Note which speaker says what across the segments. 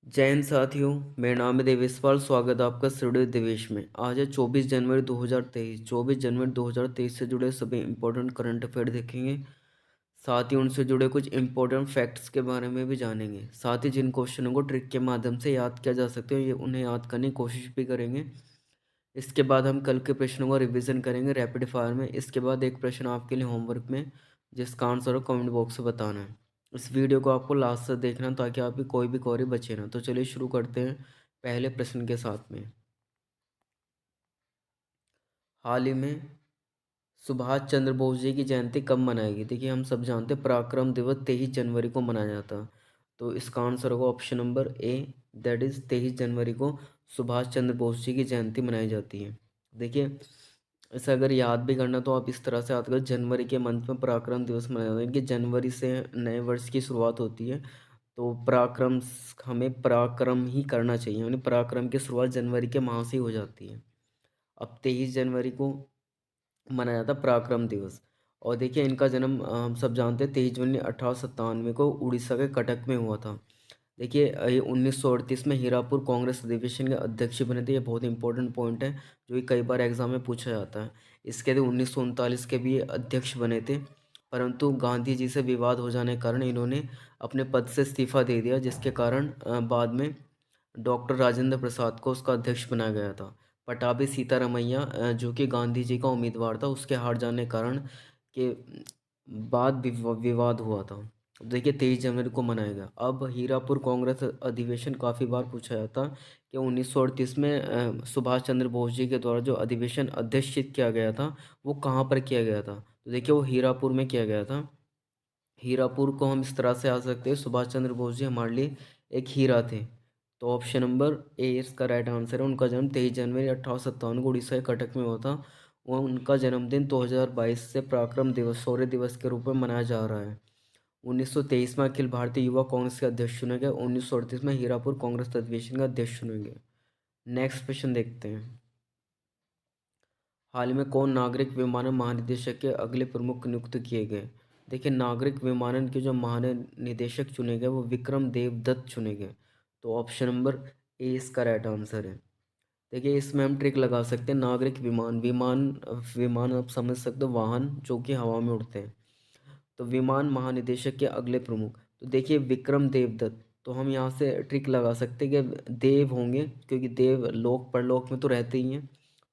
Speaker 1: जय हिंद साथियों। मेरा नाम है देवेशपाल। स्वागत है आपका स्टूडियो देवेश में। आज है 24 जनवरी 2023। 24 जनवरी 2023 से जुड़े सभी इंपॉर्टेंट करंट अफेयर देखेंगे। साथ ही उनसे जुड़े कुछ इंपॉर्टेंट फैक्ट्स के बारे में भी जानेंगे। साथ ही जिन क्वेश्चनों को ट्रिक के माध्यम से याद किया जा सकते हो ये उन्हें याद करने की कोशिश भी करेंगे। इसके बाद हम कल के प्रश्नों का रिवीजन करेंगे रैपिड फायर में। इसके बाद एक प्रश्न आपके लिए होमवर्क में, जिसका आंसर हो कमेंट बॉक्स में बताना है। इस वीडियो को आपको लास्ट तक देखना ताकि आपकी कोई भी क्वेरी बचे ना। तो चलिए शुरू करते हैं पहले प्रश्न के साथ में। हाल ही में सुभाष चंद्र बोस जी की जयंती कब मनाई गई? देखिए, हम सब जानते हैं पराक्रम दिवस 23 जनवरी को मनाया जाता है। तो इसका आंसर होगा option number A, that is 23 जनवरी को सुभाष चंद्र बोस जी की जयंती मनाई जाती है। देखिए, इसे अगर याद भी करना तो आप इस तरह से याद करो, जनवरी के मंथ में पराक्रम दिवस मनाया जाता है कि जनवरी से नए वर्ष की शुरुआत होती है। तो हमें पराक्रम ही करना चाहिए, यानी पराक्रम की शुरुआत जनवरी के माह से ही हो जाती है। अब 23 जनवरी को मनाया जाता है पराक्रम दिवस। और देखिए, इनका जन्म हम सब जानते हैं 23 जनवरी 1897 को उड़ीसा के कटक में हुआ था। देखिए, ये 1938 में हीरापुर कांग्रेस अधिवेशन के अध्यक्ष बने थे। ये बहुत इंपॉर्टेंट पॉइंट है जो कि कई बार एग्जाम में पूछा जाता है। इसके बाद 1939 के भी ये अध्यक्ष बने थे, परंतु गांधी जी से विवाद हो जाने के कारण इन्होंने अपने पद से इस्तीफा दे दिया, जिसके कारण बाद में डॉक्टर राजेंद्र प्रसाद को उसका अध्यक्ष बनाया गया था। पटाभी सीतारमैया जो कि गांधी जी का उम्मीदवार था, उसके हार जाने के कारण के बाद विवाद हुआ था। देखिए, 23 जनवरी को मनाया गया। अब हीरापुर कांग्रेस अधिवेशन काफ़ी बार पूछा जाता कि 1938 में सुभाष चंद्र बोस जी के द्वारा जो अधिवेशन अध्यक्षित किया गया था वो कहाँ पर किया गया था? तो देखिए, वो हीरापुर में किया गया था। हीरापुर को हम इस तरह से आ सकते हैं, सुभाष चंद्र बोस जी हमारे लिए एक हीरा थे। तो ऑप्शन नंबर ए इसका राइट आंसर है। उनका जन्म 23 जनवरी 1857 को उड़ीसा के कटक में हुआ था। वो उनका जन्मदिन 2022 से पराक्रम दिवस, शौर्य दिवस के रूप में मनाया जा रहा है। 1923 में अखिल भारतीय युवा कांग्रेस के अध्यक्ष चुने गए। 1938 में हीरापुर कांग्रेस अधिवेशन का अध्यक्ष चुने गए। नेक्स्ट क्वेश्चन देखते हैं। हाल ही में कौन नागरिक विमानन महानिदेशक के अगले प्रमुख नियुक्त किए गए? देखिए, नागरिक विमानन के जो महानिदेशक चुने गए वो विक्रम देव दत्त चुने गए। तो ऑप्शन नंबर ए इसका राइट आंसर है। देखिए, इसमें हम ट्रिक लगा सकते हैं। नागरिक विमान विमान विमान आप समझ सकते हो, वाहन जो कि हवा में उड़ते हैं। तो विमान महानिदेशक के अगले प्रमुख, तो देखिए विक्रम देवदत्त। तो हम यहाँ से ट्रिक लगा सकते हैं कि देव होंगे, क्योंकि देव लोक परलोक में तो रहते ही हैं।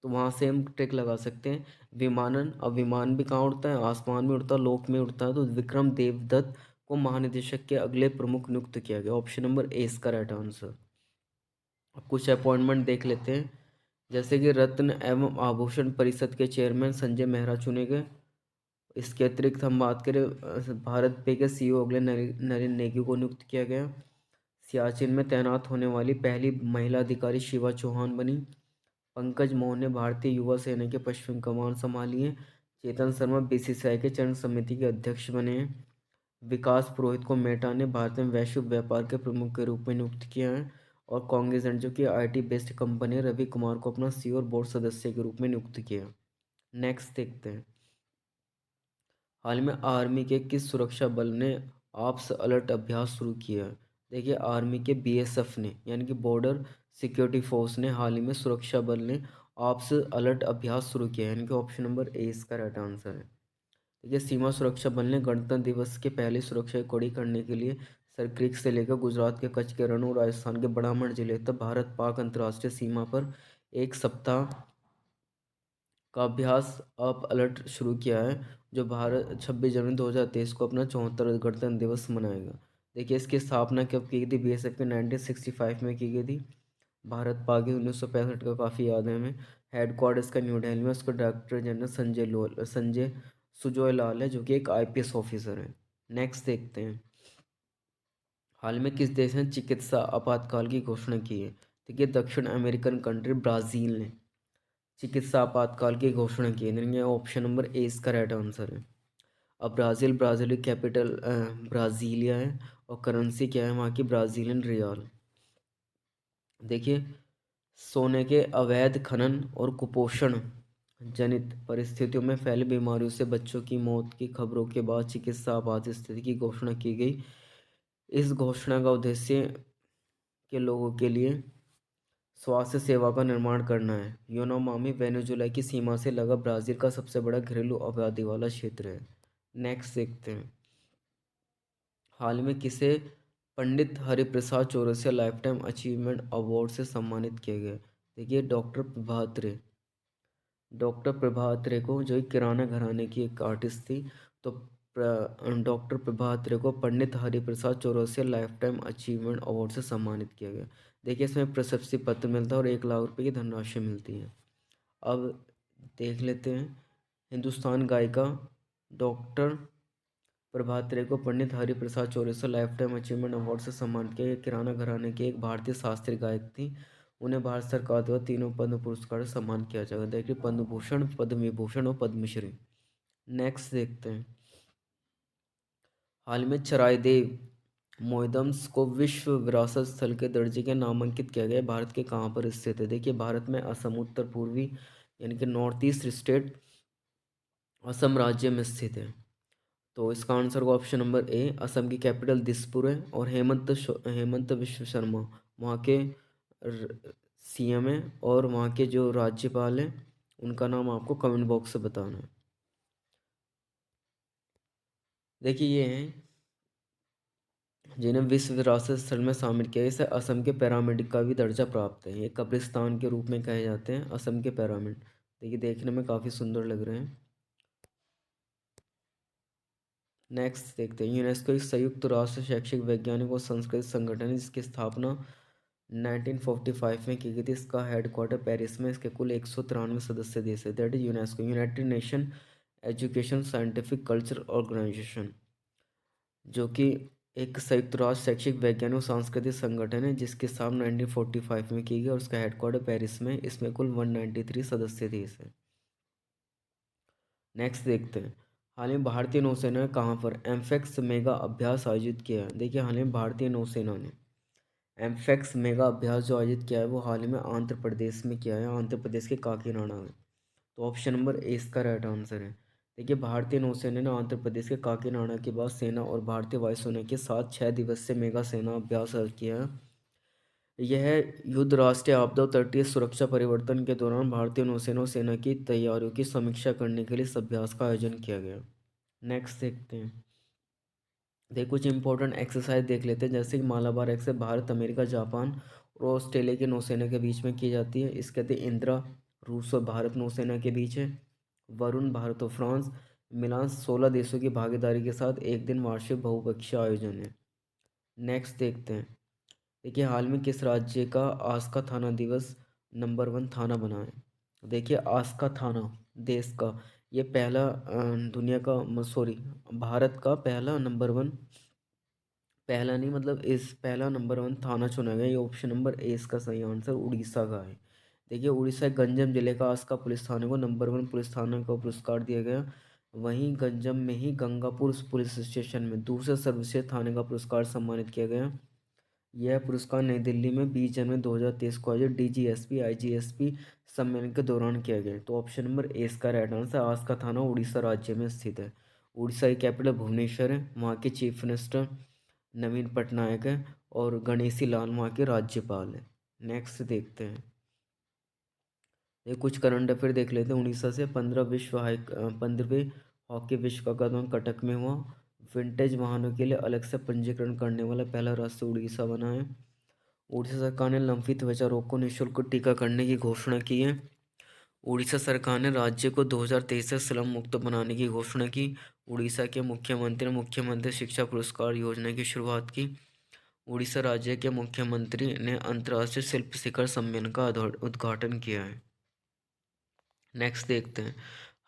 Speaker 1: तो वहाँ से हम ट्रिक लगा सकते हैं विमानन। अब विमान भी कहाँ उड़ता है? आसमान में उड़ता है, लोक में उड़ता है। तो विक्रम देवदत्त को महानिदेशक के अगले प्रमुख नियुक्त किया गया। ऑप्शन नंबर ए इसका राइट आंसर। अब कुछ अपॉइंटमेंट देख लेते हैं। जैसे कि रत्न एवं आभूषण परिषद के चेयरमैन संजय मेहरा चुने गए। इसके अतिरिक्त हम बात करें, भारत पे के सीईओ अगले नरेंद्र नेगी को नियुक्त किया गया। सियाचिन में तैनात होने वाली पहली महिला अधिकारी शिवा चौहान बनी। पंकज मोहन ने भारतीय युवा सेना के पश्चिम कमान संभाली है। चेतन शर्मा बीसीसीआई के चयन समिति के अध्यक्ष बने हैं। विकास पुरोहित को मेटा ने भारत में वैश्विक व्यापार के प्रमुख के रूप में नियुक्त किया है। और कॉन्ग्रेजेंट जो कि आईटी बेस्ड कंपनी है, रवि कुमार को अपना सीईओ और बोर्ड सदस्य के रूप में नियुक्त किया। नेक्स्ट देखते हैं। हाल में आर्मी के किस सुरक्षा बल ने ऑप्स अलर्ट अभ्यास शुरू किया है? देखिए, आर्मी के बीएसएफ ने, यानी कि बॉर्डर सिक्योरिटी फोर्स ने हाल ही में सुरक्षा बल ने ऑप्स अलर्ट अभ्यास शुरू किया है, यानी कि ऑप्शन नंबर ए इसका राइट आंसर है। देखिए, सीमा सुरक्षा बल ने गणतंत्र दिवस के पहले सुरक्षा की कड़ी करने के लिए सरक्रिक से लेकर गुजरात के कच्छ के रण और राजस्थान के बड़ामठ जिले तक भारत पाक अंतर्राष्ट्रीय सीमा पर एक सप्ताह का अभ्यास अप अलर्ट शुरू किया है, जो भारत 26 जनवरी 2023 को अपना 74वां गणतंत्र दिवस मनाएगा। देखिए, इसकी स्थापना कब की गई थी? बीएसएफ के 1965 में की गई थी। भारत पाक 1965 का काफ़ी याद है हमें। हेडक्वार्टर इसका न्यू दिल्ली में। उसका डायरेक्टर जनरल संजय सुजोय लाल है, जो कि एक आईपीएस ऑफिसर है। नेक्स्ट देखते हैं। हाल में किस देश ने चिकित्सा आपातकाल की घोषणा की है? देखिए, दक्षिण अमेरिकन कंट्री ब्राज़ील ने चिकित्सा आपातकाल की घोषणा की है। ऑप्शन नंबर ए इसका राइट आंसर है। अब ब्राज़ील की कैपिटल ब्राज़ीलिया है। और करेंसी क्या है वहाँ की? ब्राज़ीलियन रियाल। देखिए, सोने के अवैध खनन और कुपोषण जनित परिस्थितियों में फैली बीमारियों से बच्चों की मौत की खबरों के बाद चिकित्सा आपात स्थिति की घोषणा की गई। इस घोषणा का उद्देश्य के लोगों के लिए स्वास्थ्य सेवा का निर्माण करना है। योनोमामी वेनेजुला की सीमा से लगा ब्राज़ील का सबसे बड़ा घरेलू आबादी वाला क्षेत्र है। नेक्स्ट देखते हैं, हाल में किसे Pandit Hariprasad Chaurasia lifetime achievement award से सम्मानित किया गया? देखिए डॉक्टर प्रभा अत्रे को, जो एक किराना घराने की एक आर्टिस्ट थी, तो डॉक्टर प्रभा अत्रे को Pandit Hariprasad Chaurasia lifetime achievement award से सम्मानित किया गया। देखिए इसमें प्रशस्ति पत्र मिलता है और 1 लाख रुपए की धनराशि मिलती है। अब देख लेते हैं, हिंदुस्तान गायिका डॉक्टर प्रभात रे को Pandit Hariprasad Chaurasia lifetime achievement award से सम्मानित किया। किराना घराने की एक भारतीय शास्त्रीय गायक थी। उन्हें भारत सरकार द्वारा तीनों पद्म पुरस्कार से सम्मान किया जाएगा। देखिए पद्म भूषण, पद्म विभूषण और पद्मश्री। नेक्स्ट देखते हैं, हाल में चराइदेव मोइदम्स को विश्व विरासत स्थल के दर्जे के नामांकित किया गया। भारत के कहाँ पर स्थित है? देखिए भारत में असम, उत्तर पूर्वी यानी कि नॉर्थ ईस्ट स्टेट असम राज्य में स्थित है। तो इसका आंसर होगा ऑप्शन नंबर ए। असम की कैपिटल दिसपुर है और हेमंत विश्व शर्मा वहाँ के सीएम है, और वहाँ के जो राज्यपाल हैं उनका नाम आपको कमेंट बॉक्स से बताना है। देखिए ये हैं जिन्हें विश्व विरासत स्थल में शामिल किया। इसे असम के पैरामिड का भी दर्जा प्राप्त है। ये कब्रिस्तान के रूप में कहे जाते हैं असम के पैरामिड। देखिए देखने में काफ़ी सुंदर लग रहे हैं। नेक्स्ट देखते हैं, यूनेस्को एक संयुक्त राष्ट्र शैक्षिक वैज्ञानिक और सांस्कृतिक संगठन है जिसकी स्थापना 1945 में की गई थी। इसका हेडक्वार्टर पेरिस में। इसके कुल 193 सदस्य देश है। That is UNESCO, United Nation Education Scientific Culture Organisation, जो कि एक संयुक्त राष्ट्र शैक्षिक वैज्ञानिक और सांस्कृतिक संगठन है जिसकी स्थापना 1945 में की गई और उसका हेडक्वार्टर पेरिस में। इसमें कुल 193 सदस्य देश हैं। नेक्स्ट देखते हैं, हाल ही में भारतीय नौसेना ने कहाँ पर एम्फेक्स मेगा अभ्यास आयोजित किया है? देखिए हाल ही में भारतीय नौसेना ने एम्फेक्स मेगा अभ्यास जो आयोजित किया है वो हाल ही में आंध्र प्रदेश में किया है, आंध्र प्रदेश के काकीनाडा में। तो ऑप्शन नंबर ए इसका राइट आंसर है। देखिए भारतीय नौसेना ने आंध्र प्रदेश के काकीनाडा के बाद सेना और भारतीय वायुसेना के साथ 6 दिवसीय मेगा सेना अभ्यास किया है। यह युद्ध राष्ट्रीय आपदा और तटीय सुरक्षा परिवर्तन के दौरान भारतीय नौसेना और सेना की तैयारियों की समीक्षा करने के लिए इस अभ्यास का आयोजन किया गया। नेक्स्ट देखते हैं, देख कुछ इंपॉर्टेंट एक्सरसाइज देख लेते हैं, जैसे कि Malabar exercise Bharat, America, Japan और ऑस्ट्रेलिया की नौसेना के बीच में की जाती है। इसके तहत इंदिरा रूस और भारत नौसेना के बीच है। वरुण भारत और फ्रांस, मिलान 16 देशों की भागीदारी के साथ एक दिन वार्षिक बहुपक्षीय आयोजन है। नेक्स्ट देखते हैं, देखिए हाल में किस राज्य का आस्का थाना दिवस नंबर 1 थाना बना है? देखिए आस्का थाना देश का ये पहला दुनिया का सॉरी भारत का पहला नंबर 1, पहला नहीं मतलब इस पहला नंबर 1 थाना चुना गया। ये ऑप्शन नंबर ए इसका सही आंसर उड़ीसा का है। देखिए उड़ीसा के गंजम जिले का आस्का पुलिस थाने को नंबर 1 पुलिस थाना का पुरस्कार दिया गया। वहीं गंजम में ही गंगापुर पुलिस स्टेशन में दूसरे सर्वश्रेष्ठ थाने का पुरस्कार सम्मानित किया गया। यह पुरस्कार नई दिल्ली में 20 जनवरी 2023 को आयोजित डीजीएसपी आईजीएसपी सम्मेलन के दौरान किया गया। तो ऑप्शन नंबर ए इसका राइट आंसर। आस्का थाना उड़ीसा राज्य में स्थित है। उड़ीसा की कैपिटल भुवनेश्वर है। वहाँ के चीफ मिनिस्टर नवीन पटनायक है और गणेशी लाल वहाँ के राज्यपाल हैं। नेक्स्ट देखते हैं, ये कुछ करंट अफेयर देख लेते हैं। उड़ीसा से 15वें हॉकी विश्व कप का आयोजन कटक में हुआ। विंटेज वाहनों के लिए अलग से पंजीकरण करने वाला पहला राज्य उड़ीसा बना है। उड़ीसा सरकार ने लंफी त्वचा रोग को निःशुल्क टीका करने की घोषणा की है। उड़ीसा सरकार ने राज्य को 2023 से स्लम मुक्त बनाने की घोषणा की। उड़ीसा के मुख्यमंत्री ने मुख्यमंत्री शिक्षा पुरस्कार योजना की शुरुआत की। उड़ीसा राज्य के मुख्यमंत्री ने अंतर्राष्ट्रीय शिल्प शिखर सम्मेलन का उद्घाटन किया है। नेक्स्ट देखते हैं,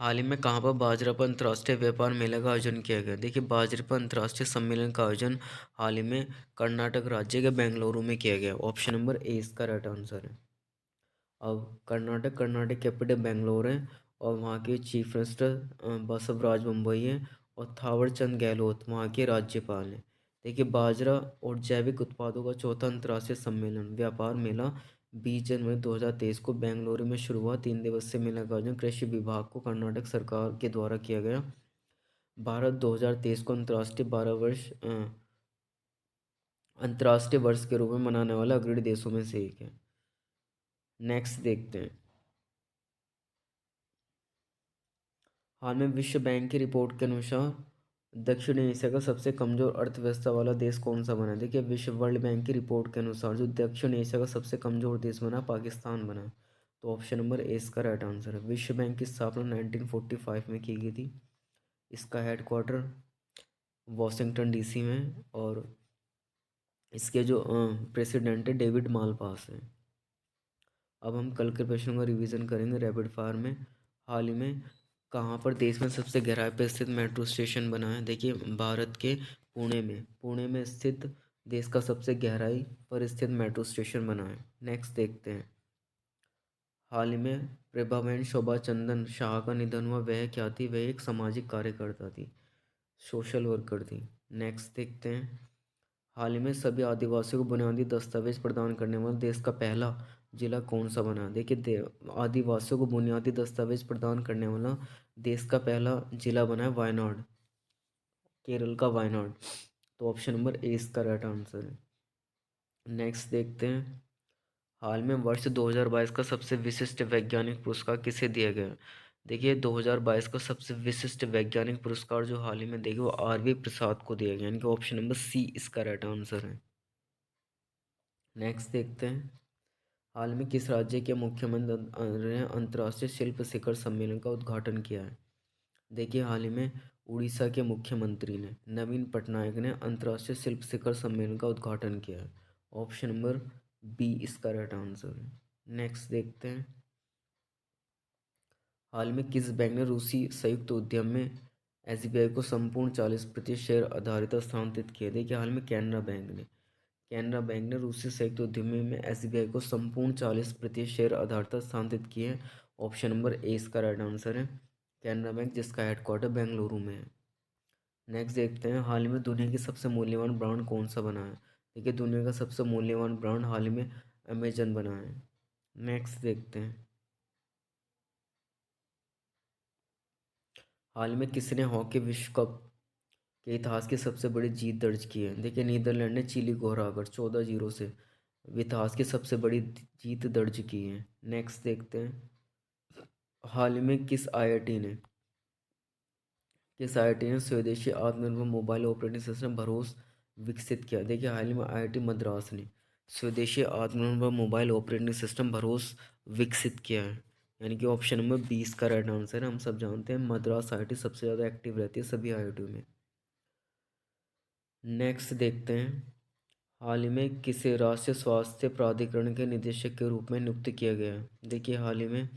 Speaker 1: हाल ही में कहाँ पर बाजरा अंतर्राष्ट्रीय व्यापार मेले का आयोजन किया गया? देखिए बाजरा अंतर्राष्ट्रीय सम्मेलन का आयोजन हाल ही में कर्नाटक राज्य के बेंगलुरु में किया गया। ऑप्शन नंबर ए इसका राइट आंसर है। अब कर्नाटक कैपिटल बेंगलोर है और वहाँ के चीफ मिनिस्टर बसवराज बम्बई हैं और थावर चंद गहलोत वहाँ के राज्यपाल हैं। देखिए बाजरा और जैविक उत्पादों का चौथा अंतर्राष्ट्रीय सम्मेलन व्यापार मेला 20 जनवरी 2023 को बेंगलुरु में शुरू हुआ। 3 दिवसीय मेला का आयोजन कृषि विभाग को कर्नाटक सरकार के द्वारा किया गया। भारत 2023 को अंतर्राष्ट्रीय 12 वर्ष अंतर्राष्ट्रीय वर्ष के रूप में मनाने वाला अग्रणी देशों में से एक है। नेक्स्ट देखते हैं। हाल में विश्व बैंक की रिपोर्ट के अनुसार दक्षिण एशिया का सबसे कमजोर अर्थव्यवस्था वाला देश कौन सा बना? देखिए, विश्व वर्ल्ड बैंक की रिपोर्ट के अनुसार जो दक्षिण एशिया का सबसे कमजोर देश बना, पाकिस्तान बना। तो ऑप्शन नंबर ए इसका राइट आंसर है। विश्व बैंक की स्थापना 1945 में की गई थी। इसका हेडक्वार्टर वॉशिंगटन डीसी में, और इसके जो प्रेसिडेंट है डेविड मालपास है। अब हम कल के प्रश्नों का रिवीजन करेंगे रैपिड फायर में। हाल ही में कहाँ पर देश में सबसे गहराई पर स्थित मेट्रो स्टेशन बना है? देखिए, भारत के पुणे में स्थित देश का सबसे गहराई पर स्थित मेट्रो स्टेशन बना है। नेक्स्ट देखते हैं। हाल ही में प्रतिभाबेन शोभा चंदन शाह का निधन हुआ। वह क्या थी? वह एक सामाजिक कार्यकर्ता थी, सोशल वर्कर थी। नेक्स्ट देखते हैं। हाल ही में सभी आदिवासियों को बुनियादी दस्तावेज प्रदान करने वाला देश का पहला जिला कौन सा बना? देखिए, आदिवासियों को बुनियादी दस्तावेज प्रदान करने वाला देश का पहला जिला बना है वायनाड, केरल का वायनाड। तो ऑप्शन नंबर ए इसका राइट आंसर है। नेक्स्ट देखते हैं। हाल में वर्ष 2022 का सबसे विशिष्ट वैज्ञानिक पुरस्कार किसे दिया गया? देखिए, 2022 का सबसे विशिष्ट वैज्ञानिक पुरस्कार जो हाल ही में देखिए वो आर.वी. प्रसाद को दिया गया, यानी कि ऑप्शन नंबर सी इसका राइट आंसर है। नेक्स्ट देखते हैं। हाल में किस राज्य के मुख्यमंत्री ने अंतर्राष्ट्रीय शिल्प शिखर सम्मेलन का उद्घाटन किया है? देखिए, हाल ही में उड़ीसा के मुख्यमंत्री ने नवीन पटनायक ने अंतर्राष्ट्रीय शिल्प शिखर सम्मेलन का उद्घाटन किया है। ऑप्शन नंबर बी इसका राइट आंसर है। नेक्स्ट देखते हैं। हाल में किस बैंक ने रूसी संयुक्त उद्यम में एसबीआई को संपूर्ण 40% शेयर आधारित स्थानांतरित किया? देखिए, हाल में कैनरा बैंक ने रूसी संयुक्त उद्यमी में एसबीआई को संपूर्ण 40% शेयर आधारित स्थानांतरित किए हैं। ऑप्शन नंबर ए इसका राइट आंसर है। कैनरा बैंक जिसका हेडक्वार्टर बेंगलुरु में है। नेक्स्ट देखते हैं। हाल ही में दुनिया की सबसे मूल्यवान ब्रांड कौन सा बना है? देखिए, दुनिया का सबसे मूल्यवान ब्रांड हाल ही में अमेजन बना है। नेक्स्ट देखते हैं। हाल में किसने हॉकी विश्व कप के इतिहास की सबसे बड़ी जीत दर्ज की है? देखिए, नीदरलैंड ने चिली को हराकर 14-0 से इतिहास की सबसे बड़ी जीत दर्ज की है। नेक्स्ट देखते हैं। हाल ही में किस आईआईटी ने स्वदेशी आत्मनिर्भर मोबाइल ऑपरेटिंग सिस्टम भरोस विकसित किया? देखिए, हाल ही में आईआईटी मद्रास ने स्वदेशी आत्मनिर्भर मोबाइल ऑपरेटिंग सिस्टम भरोस विकसित किया है, यानी कि ऑप्शन नंबर 20 का राइट आंसर है। हम सब जानते हैं मद्रास आईआईटी सबसे ज़्यादा एक्टिव रहती है सभी आईआईटी में। नेक्स्ट देखते हैं। हाल ही में किसे राष्ट्रीय स्वास्थ्य प्राधिकरण के निदेशक के रूप में नियुक्त किया गया है? देखिए, हाल ही में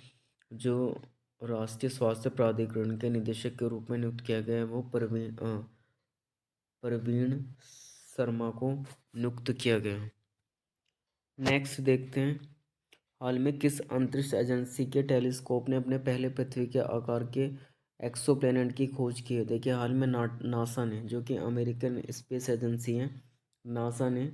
Speaker 1: जो राष्ट्रीय स्वास्थ्य प्राधिकरण के निदेशक के रूप में नियुक्त किया गया है वो प्रवीण शर्मा को नियुक्त किया गया है। नेक्स्ट देखते हैं। हाल में किस अंतरिक्ष एजेंसी के टेलीस्कोप ने अपने पहले पृथ्वी के आकार के एक्सोप्लैनेट की खोज की है? देखिए, हाल में नासा ने, जो कि अमेरिकन स्पेस एजेंसी है, नासा ने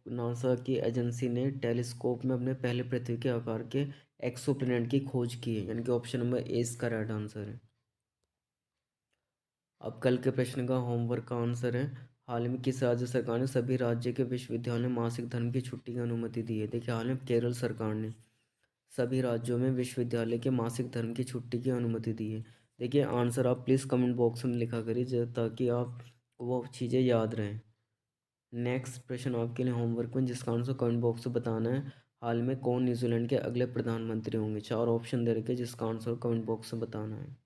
Speaker 1: नासा की एजेंसी ने टेलीस्कोप में अपने पहले पृथ्वी के आकार के एक्सोप्लैनेट की खोज की है, यानी कि ऑप्शन नंबर ए इसका राइट आंसर है। अब कल के प्रश्न का होमवर्क का आंसर है। हाल में किस राज्य सरकार ने सभी राज्य के विश्वविद्यालयों में मासिक धर्म की छुट्टी की अनुमति दी है? देखिए, हाल में केरल सरकार ने सभी राज्यों में विश्वविद्यालय के मासिक धर्म की छुट्टी की अनुमति दी है। देखिए, आंसर आप प्लीज़ कमेंट बॉक्स में लिखा करिए ताकि आप वो चीज़ें याद रहें। नेक्स्ट प्रश्न आपके लिए होमवर्क में, जिसका आंसर कमेंट बॉक्स में बताना है। हाल में कौन न्यूजीलैंड के अगले प्रधानमंत्री होंगे? 4 ऑप्शन दे रखे, जिसका आंसर कमेंट बॉक्स में बताना है।